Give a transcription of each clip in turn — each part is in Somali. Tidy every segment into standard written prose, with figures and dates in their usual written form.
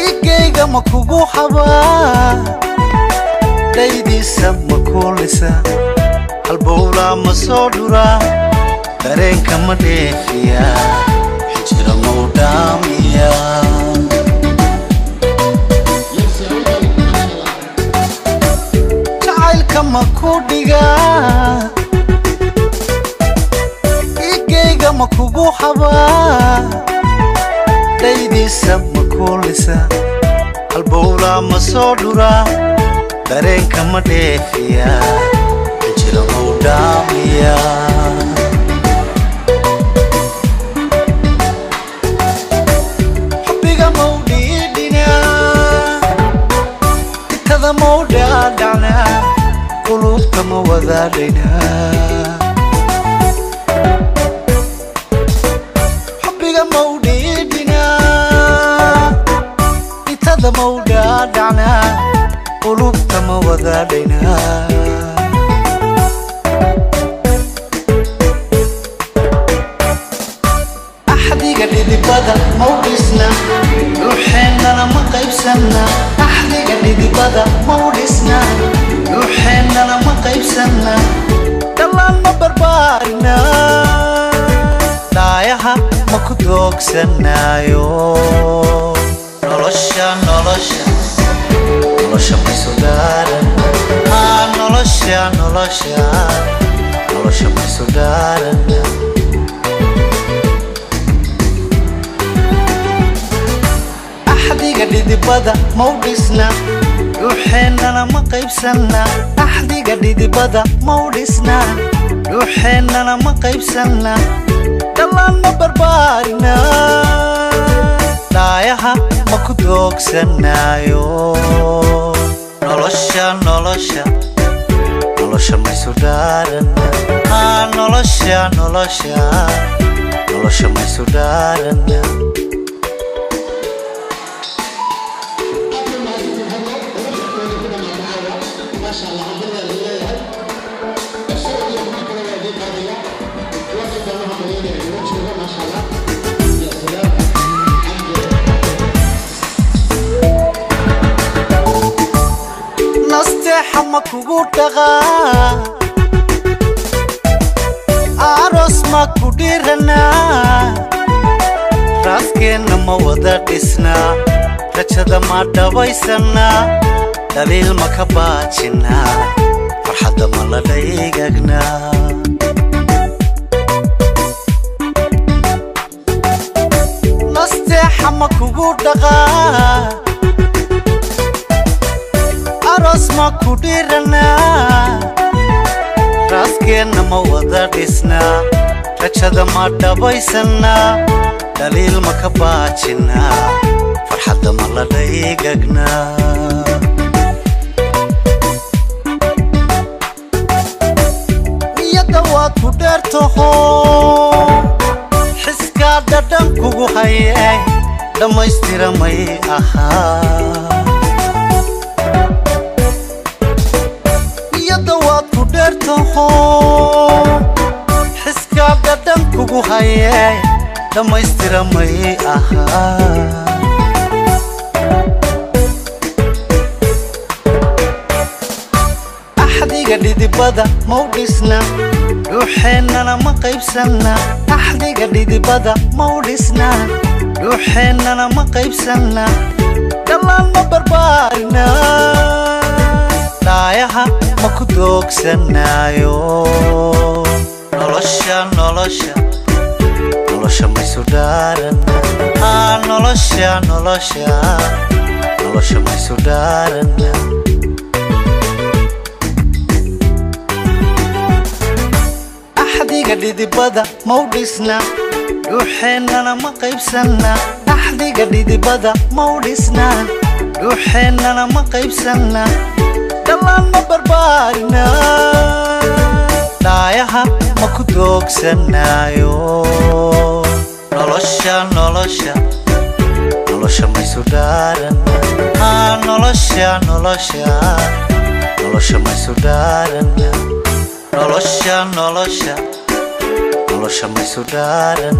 igeyga ma kugu xabaa daydiisa ma kuulisa halbowla ma soo dhura dareenka ma dheefiya xijira ma u dhaamiya jacaylka ma ku dhiga igeyga ma kugu xabaa daydiisa ma kuulisa halbowla ma soo dhura dareenka ma dheefiya xijira ma u dhaamiya xubbiga ma u dhiidhinaa itada ma u dhaadhacnaa qulubta ma wadaadhaynaa xubbiga ma u dhiidhinaa itada ma u dhaadhacnaa qulubta ma wadaadhaynaa axdiga dhidibada ma u dhisna ruuxeennana ma qaybsanna axdiga dhidibada ma u dhisna ruuxeennana ma qaybsanna dhallaan ma barbaarina dhaayaha ma ku doogsanaayo nolosha nolosha nolosha ma isu dhaaran nolosha nolosha nolosha ma isu dhaaran axdiga dhidibada ma u dhisna ruuxeennana ma qaybsanna axdiga dhidibada ma u dhisna ruuxeennana ma qaybsanna dhallaan ma barbaarina dhaayaha ma ku doogsanaayo nolosha nolosha nolosha ma isu dhaaran nolosha nolosha nolosha ma isu dhaaran nasteexa ma kugu dhaqaa aroos ma ku dhiranaa raaskeenna ma wada dhisnaa rajada ma dhabaysanaa dhaliil ma ka baajinaa farxadda ma la dhaygagnaa nasteexa ma kugu dhaqaa aroos ma ku dhiranaa raaskeenna ma wada dhisnaa rajada ma dhabaysanaa dhaliil ma ka baajinaa farxadda ma la dhaygagnaa niyadda waad ku dheertaho xiskaa dhadhan kugu hayay dhammaystira may ahaa waad ku dheertaho xiskaa dhadhan kugu hayay dhammaystira may ahaa axdiga dhidibada ma u dhisna ruuxeennana ma qaybsanna axdiga dhidibada ma u dhisna ruuxeennana ma qaybsanna dhallaan ma barbaarina dhaayaha ma ku doogsanaayo nolosha nolosha nolosha ma isu dhaaran nolosha nolosha nolosha ma isu dhaaran axdiga dhidibada ma u dhisna ruuxeennana ma qaybsanna axdiga dhidibada ma u dhisna ruuxeennana ma qaybsanna dhallaan ma barbaarina dhaayaha ma ku doogsanaayo nolosha nolosha nolosha ma isu dhaaran nolosha nolosha nolosha ma isu dhaaran nolosha nolosha nolosha ma isu dhaaran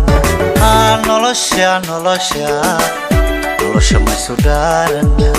nolosha maysu dhaarana